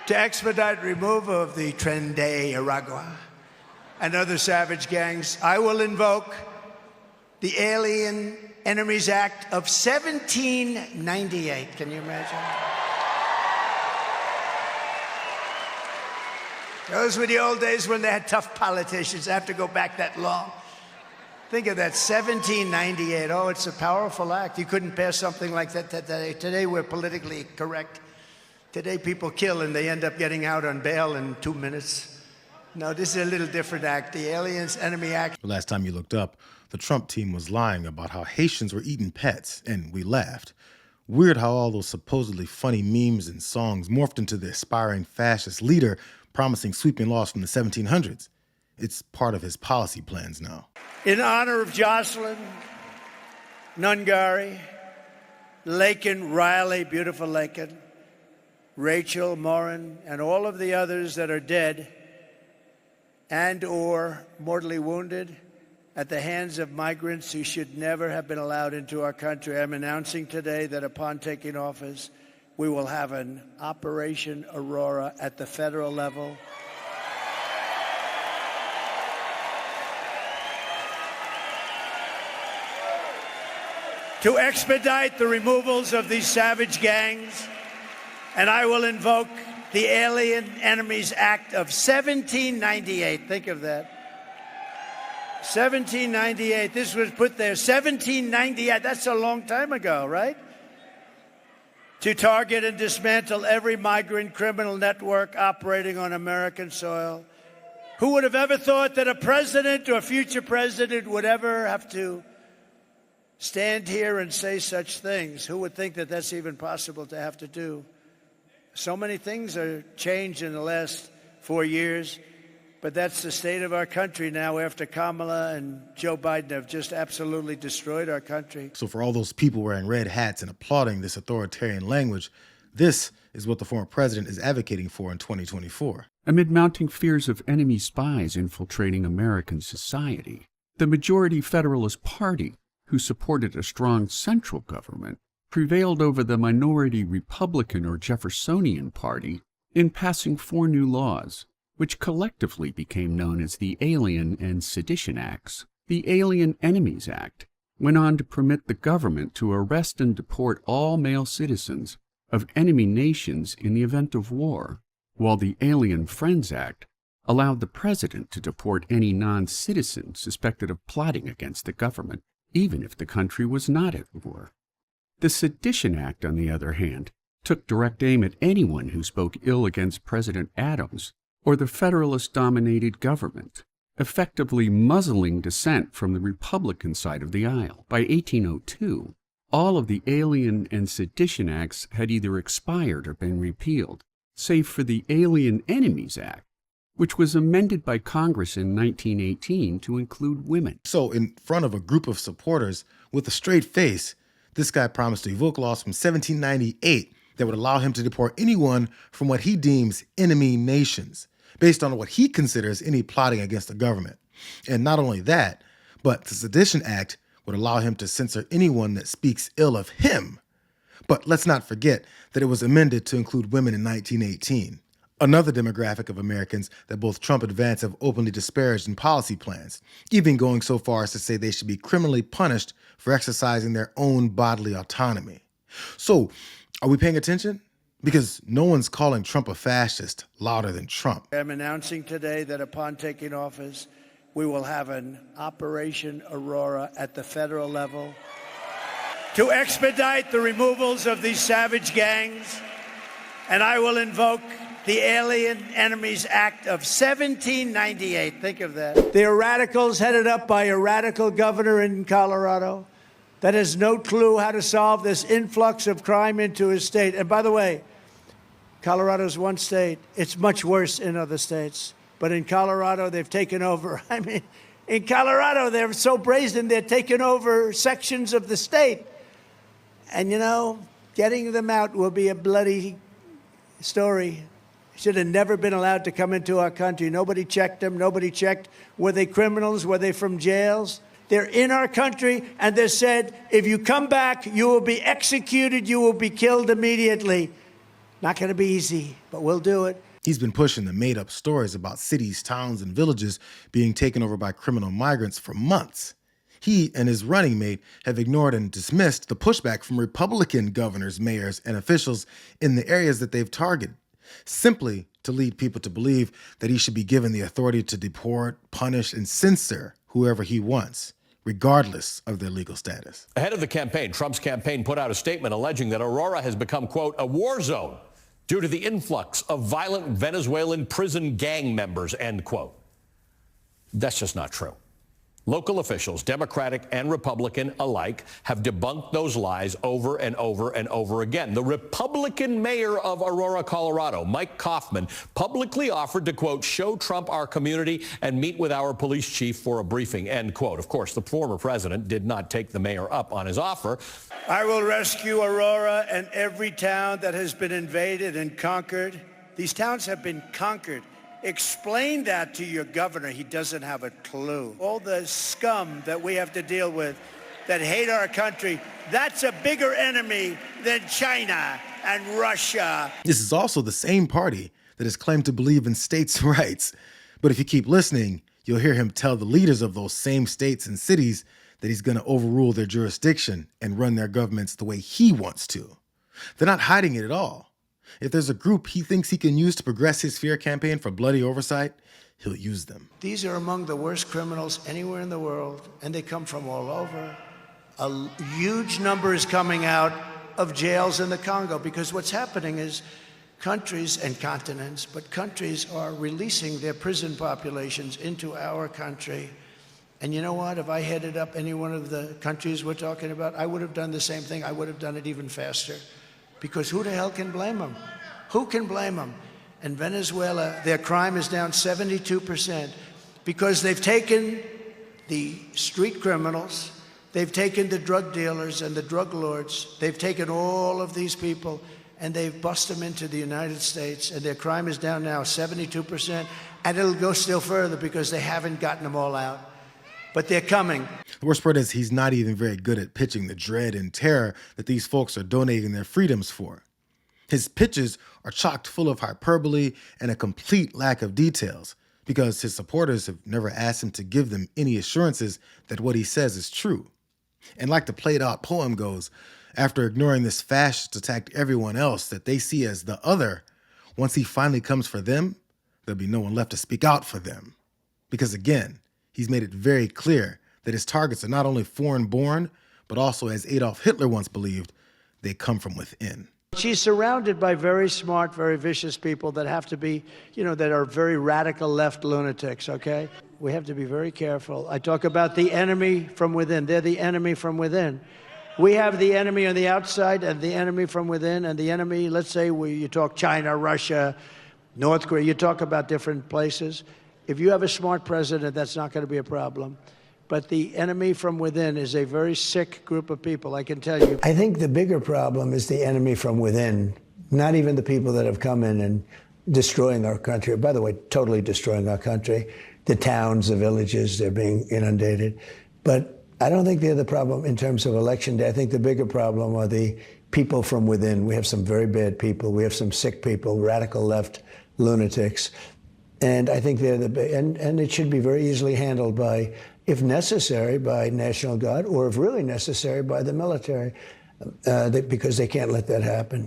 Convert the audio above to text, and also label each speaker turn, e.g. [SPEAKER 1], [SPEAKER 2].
[SPEAKER 1] To expedite removal of the Tren de Aragua and other savage gangs, I will invoke the Alien Enemies Act of 1798. Can you imagine? Those were the old days when they had tough politicians. I have to go back that long. Think of that, 1798. Oh, it's a powerful act. You couldn't pass something like that today. Today, we're politically correct. Today, people kill and they end up getting out on bail in 2 minutes. No, this is a little different act, the Aliens Enemy Act.
[SPEAKER 2] The last time you looked up, the Trump team was lying about how Haitians were eating pets, and we laughed. Weird how all those supposedly funny memes and songs morphed into the aspiring fascist leader promising sweeping laws from the 1700s. It's part of his policy plans now.
[SPEAKER 1] In honor of Jocelyn, Nungari, Lakin, Riley, beautiful Lakin, Rachel, Morin, and all of the others that are dead and or mortally wounded at the hands of migrants who should never have been allowed into our country, I'm announcing today that upon taking office, we will have an Operation Aurora at the federal level. To expedite the removals of these savage gangs, and I will invoke the Alien Enemies Act of 1798. Think of that. 1798. This was put there. 1798. That's a long time ago, right? To target and dismantle every migrant criminal network operating on American soil. Who would have ever thought that a president or a future president would ever have to stand here and say such things? Who would think that that's even possible to have to do? So many things are changed in the last 4 years, but that's the state of our country now after Kamala and Joe Biden have just absolutely destroyed our country.
[SPEAKER 2] So for all those people wearing red hats and applauding this authoritarian language, this is what the former president is advocating for in 2024.
[SPEAKER 3] Amid mounting fears of enemy spies infiltrating American society, the majority Federalist Party, who supported a strong central government, prevailed over the minority Republican or Jeffersonian Party in passing 4 new laws, which collectively became known as the Alien and Sedition Acts. The Alien Enemies Act went on to permit the government to arrest and deport all male citizens of enemy nations in the event of war, while the Alien Friends Act allowed the president to deport any non-citizen suspected of plotting against the government, even if the country was not at war. The Sedition Act, on the other hand, took direct aim at anyone who spoke ill against President Adams or the Federalist-dominated government, effectively muzzling dissent from the Republican side of the aisle. By 1802, all of the Alien and Sedition Acts had either expired or been repealed, save for the Alien Enemies Act, which was amended by Congress in 1918 to include women.
[SPEAKER 2] So in front of a group of supporters with a straight face, this guy promised to evoke laws from 1798 that would allow him to deport anyone from what he deems enemy nations, based on what he considers any plotting against the government. And not only that, but the Sedition Act would allow him to censor anyone that speaks ill of him. But let's not forget that it was amended to include women in 1918. Another demographic of Americans that both Trump and Vance have openly disparaged in policy plans, even going so far as to say they should be criminally punished for exercising their own bodily autonomy. So, are we paying attention? Because no one's calling Trump a fascist louder than Trump.
[SPEAKER 1] I'm announcing today that upon taking office, we will have an Operation Aurora at the federal level to expedite the removals of these savage gangs, and I will invoke the Alien Enemies Act of 1798. Think of that. They are radicals headed up by a radical governor in Colorado that has no clue how to solve this influx of crime into his state. And by the way, Colorado's one state. It's much worse in other states. But in Colorado, they've taken over. I mean, in Colorado, they're so brazen, they're taking over sections of the state. And, you know, getting them out will be a bloody story. Should have never been allowed to come into our country. Nobody checked them. Nobody checked. Were they criminals? Were they from jails? They're in our country, and they said, if you come back, you will be executed. You will be killed immediately. Not going to be easy, but we'll do it.
[SPEAKER 2] He's been pushing the made-up stories about cities, towns, and villages being taken over by criminal migrants for months. He and his running mate have ignored and dismissed the pushback from Republican governors, mayors, and officials in the areas that they've targeted, simply to lead people to believe that he should be given the authority to deport, punish, and censor whoever he wants, regardless of their legal status.
[SPEAKER 4] Ahead of the campaign, Trump's campaign put out a statement alleging that Aurora has become, quote, a war zone due to the influx of violent Venezuelan prison gang members, end quote. That's just not true. Local officials, Democratic and Republican alike, have debunked those lies over and over and over again. The Republican mayor of Aurora, Colorado, Mike Kaufman, publicly offered to, quote, show Trump our community and meet with our police chief for a briefing, end quote. Of course, the former president did not take the mayor up on his offer.
[SPEAKER 1] I will rescue Aurora and every town that has been invaded and conquered. These towns have been conquered. Explain that to your governor. He doesn't have a clue. All the scum that we have to deal with that hate our country, that's a bigger enemy than China and Russia.
[SPEAKER 2] This is also the same party that has claimed to believe in states' rights. But if you keep listening, you'll hear him tell the leaders of those same states and cities that he's going to overrule their jurisdiction and run their governments the way he wants to. They're not hiding it at all. If there's a group he thinks he can use to progress his fear campaign for bloody oversight, he'll use them.
[SPEAKER 1] These are among the worst criminals anywhere in the world, and they come from all over. A huge number is coming out of jails in the Congo, because what's happening is countries and continents, but countries are releasing their prison populations into our country. And you know what? If I headed up any one of the countries we're talking about, I would have done the same thing. I would have done it even faster. Because who the hell can blame them? Who can blame them? In Venezuela, their crime is down 72% because they've taken the street criminals, they've taken the drug dealers and the drug lords, they've taken all of these people and they've busted them into the United States, and their crime is down now 72%, and it'll go still further because they haven't gotten them all out. But they're coming.
[SPEAKER 2] The worst part is he's not even very good at pitching the dread and terror that these folks are donating their freedoms for. His pitches are chock full of hyperbole and a complete lack of details because his supporters have never asked him to give them any assurances that what he says is true. And like the played out poem goes, after ignoring this fascist attack to everyone else that they see as the other, once he finally comes for them, there'll be no one left to speak out for them. Because again, he's made it very clear that his targets are not only foreign-born, but also, as Adolf Hitler once believed, they come from within.
[SPEAKER 1] She's surrounded by very smart, very vicious people that have to be, that are very radical left lunatics, okay? We have to be very careful. I talk about the enemy from within. They're the enemy from within. We have the enemy on the outside and the enemy from within, and the enemy, let's say you talk China, Russia, North Korea, you talk about different places. If you have a smart president, that's not going to be a problem. But the enemy from within is a very sick group of people, I can tell you. I think the bigger problem is the enemy from within, not even the people that have come in and destroying our country. By the way, totally destroying our country. The towns, the villages, they're being inundated. But I don't think they're the problem in terms of election day. I think the bigger problem are the people from within. We have some very bad people. We have some sick people, radical left lunatics. And I think they're and it should be very easily handled by, if necessary, by National Guard, or if really necessary, by the military, because they can't let that happen.